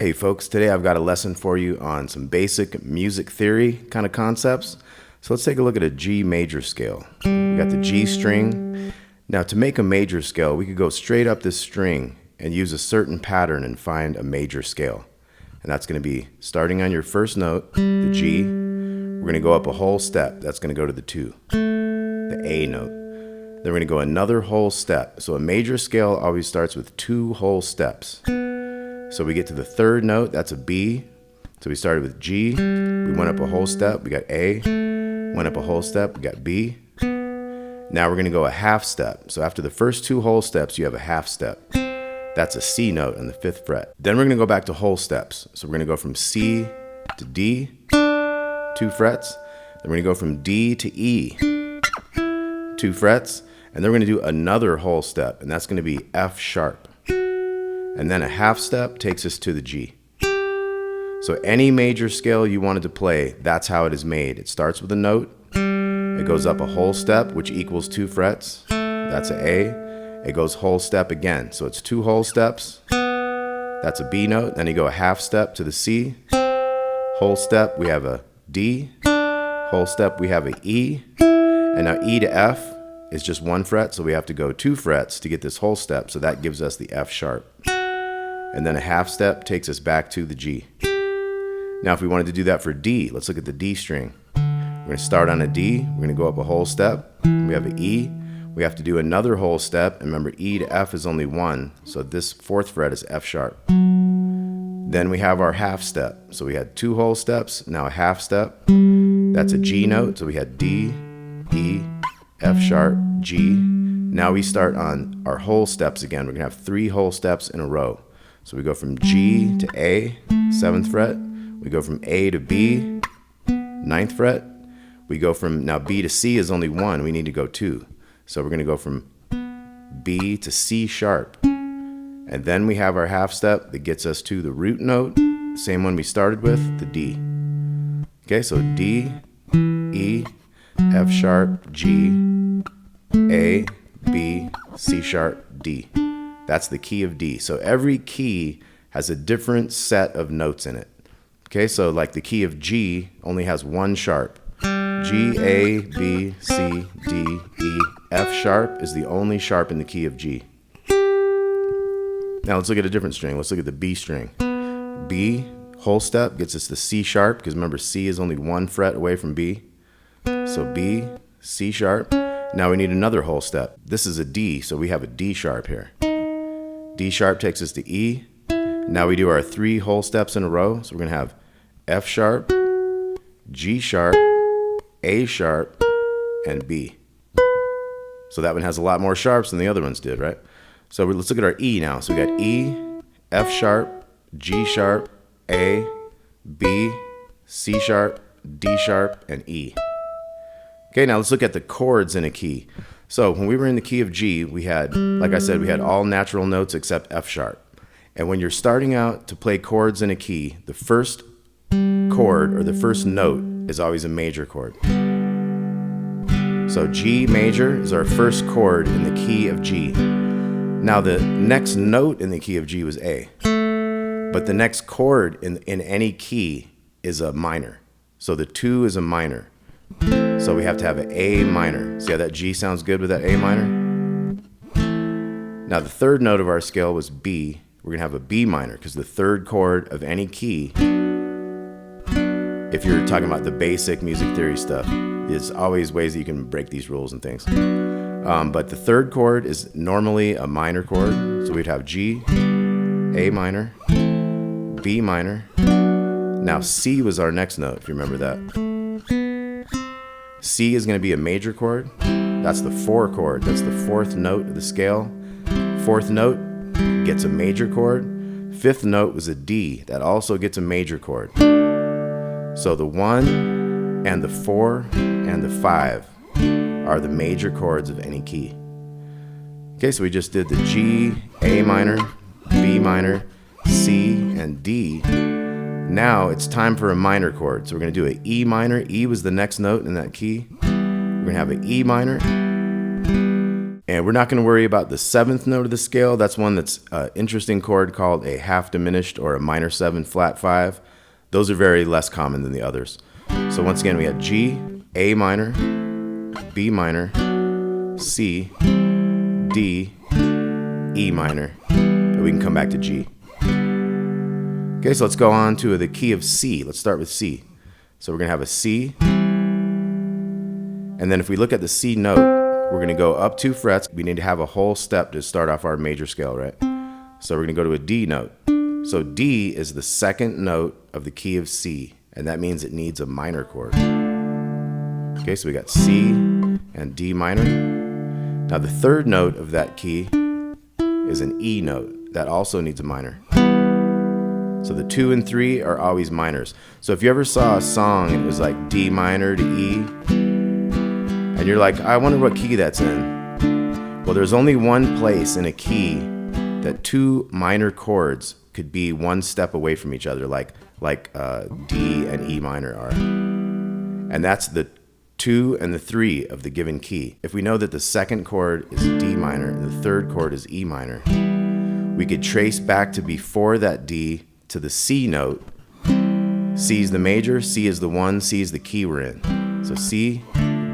Hey folks, today I've got a lesson for you on some basic music theory kind of concepts. So let's take a look at a G major scale. We got the G string. Now to make a major scale, we could go straight up this string and use a certain pattern and find a major scale. And that's going to be starting on your first note, the G. We're going to go up a whole step. That's going to go to the 2, the A note. Then we're going to go another whole step. So a major scale always starts with 2 whole steps. So we get to the third note, that's a B. So we started with G, we went up a whole step, we got A, went up a whole step, we got B. Now we're gonna go a half step. So after the first 2 whole steps, you have a half step. That's a C note on the 5th fret. Then we're gonna go back to whole steps. So we're gonna go from C to D, 2 frets. Then we're gonna go from D to E, 2 frets. And then we're gonna do another whole step, and that's gonna be F sharp. And then a half step takes us to the G. So any major scale you wanted to play, that's how it is made. It starts with a note, it goes up a whole step, which equals 2 frets. That's an A. It goes whole step again. So it's 2 whole steps. That's a B note. Then you go a half step to the C. Whole step, we have a D. Whole step, we have an E. And now E to F is just 1 fret, so we have to go 2 frets to get this whole step. So that gives us the F sharp. And then a half step takes us back to the G. Now if we wanted to do that for D, let's look at the D string. We're going to start on a D, we're going to go up a whole step, we have an E, we have to do another whole step, and remember E to F is only 1, so this 4th fret is F sharp. Then we have our half step, so we had 2 whole steps, now a half step, that's a G note, so we had D, E, F sharp, G. Now we start on our whole steps again, we're going to have 3 whole steps in a row. So we go from G to A, 7th fret. We go from A to B, 9th fret. We go from, now B to C is only 1, we need to go 2. So we're going to go from B to C sharp. And then we have our half step that gets us to the root note, same one we started with, the D. Okay, so D, E, F sharp, G, A, B, C sharp, D. That's the key of D. So every key has a different set of notes in it. Okay, so like the key of G only has 1 sharp. G, A, B, C, D, E, F sharp is the only sharp in the key of G. Now let's look at a different string. Let's look at the B string. B, whole step, gets us the C sharp, because remember C is only 1 fret away from B. So B, C sharp. Now we need another whole step. This is a D, so we have a D sharp here. D sharp takes us to E. Now we do our 3 whole steps in a row. So we're going to have F sharp, G sharp, A sharp, and B. So that one has a lot more sharps than the other ones did, right? So let's look at our E now. So we got E, F sharp, G sharp, A, B, C sharp, D sharp, and E. Okay, now let's look at the chords in a key. So when we were in the key of G, we had, like I said, we had all natural notes except F sharp. And when you're starting out to play chords in a key, the first chord or the first note is always a major chord. So G major is our first chord in the key of G. Now the next note in the key of G was A. But the next chord in any key is a minor. So the 2 is a minor. So we have to have an A minor. See how that G sounds good with that A minor? Now the third note of our scale was B. We're going to have a B minor, because the third chord of any key, if you're talking about the basic music theory stuff, there's always ways that you can break these rules and things. But the third chord is normally a minor chord. So we'd have G, A minor, B minor. Now C was our next note, if you remember that. C is going to be a major chord. That's the 4 chord. That's the 4th note of the scale. 4th note gets a major chord. 5th note was a D. That also gets a major chord. So the 1 and the 4 and the 5 are the major chords of any key. Okay, so we just did the G, A minor, B minor, C, and D. Now it's time for a minor chord. So we're going to do an E minor. E was the next note in that key. We're going to have an E minor. And we're not going to worry about the 7th note of the scale. That's one that's an interesting chord called a half diminished or a minor 7 flat 5. Those are very less common than the others. So once again, we had G, A minor, B minor, C, D, E minor. And we can come back to G. Okay, so let's go on to the key of C. Let's start with C. So we're going to have a C. And then if we look at the C note, we're going to go up 2 frets. We need to have a whole step to start off our major scale, right? So we're going to go to a D note. So D is the 2nd note of the key of C, and that means it needs a minor chord. Okay, so we got C and D minor. Now the 3rd note of that key is an E note. That also needs a minor. So the 2 and 3 are always minors. So if you ever saw a song and it was like D minor to E, and you're like, I wonder what key that's in. Well, there's only one place in a key that 2 minor chords could be 1 step away from each other, like D and E minor are. And that's the 2 and the 3 of the given key. If we know that the 2nd chord is D minor and the 3rd chord is E minor, we could trace back to before that D to the C note. C is the major, C is the 1, C is the key we're in. So C,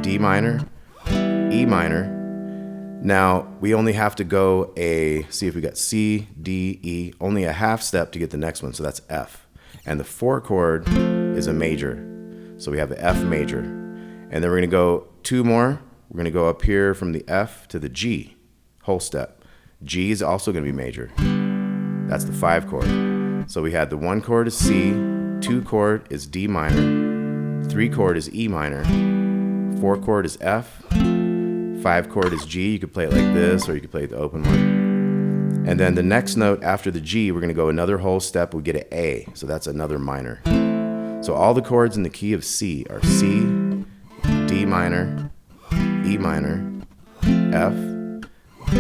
D minor, E minor. Now we only have to go see if we got C, D, E, only a half step to get the next one, so that's F. And the 4 chord is a major. So we have the F major. And then we're gonna go 2 more. We're gonna go up here from the F to the G, whole step. G is also gonna be major. That's the 5 chord. So we had the 1 chord is C, 2 chord is D minor, 3 chord is E minor, 4 chord is F, 5 chord is G. You could play it like this, or you could play the open one. And then the next note after the G, we're going to go another whole step. We get an A, so that's another minor. So all the chords in the key of C are C, D minor, E minor, F,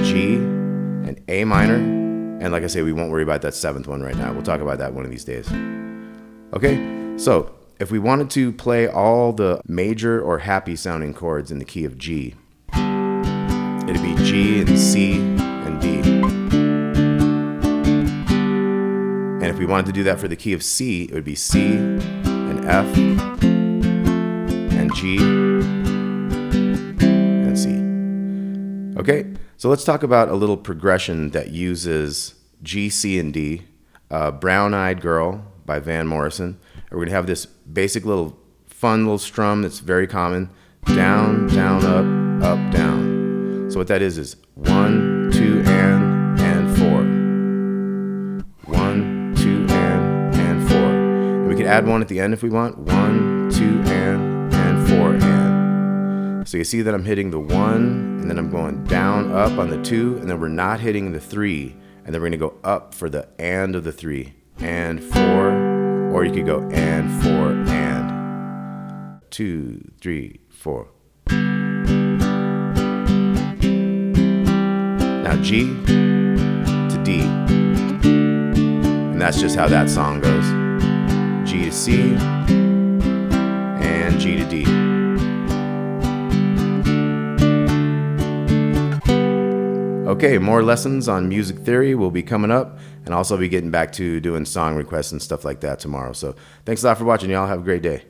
G, and A minor. And like I say, we won't worry about that 7th one right now. We'll talk about that one of these days. Okay, so if we wanted to play all the major or happy sounding chords in the key of G, it'd be G and C and D. And if we wanted to do that for the key of C, it would be C and F and G and C. Okay, so let's talk about a little progression that uses G, C, and D. Brown-Eyed Girl by Van Morrison. We're going to have this basic little fun little strum that's very common. Down, down, up, down. So what that is 1, 2, and 4. 1, 2, and 4. And we can add one at the end if we want. 1, 2, and 4, and. So you see that I'm hitting the 1, and then I'm going down, up on the 2, and then we're not hitting the 3. And then we're going to go up for the and of the 3. And 4. Or you could go and 4 and 2, 3, 4. Now G to D. And that's just how that song goes. G to C and G to D. Okay, more lessons on music theory will be coming up, and also be getting back to doing song requests and stuff like that tomorrow. So thanks a lot for watching, y'all. Have a great day.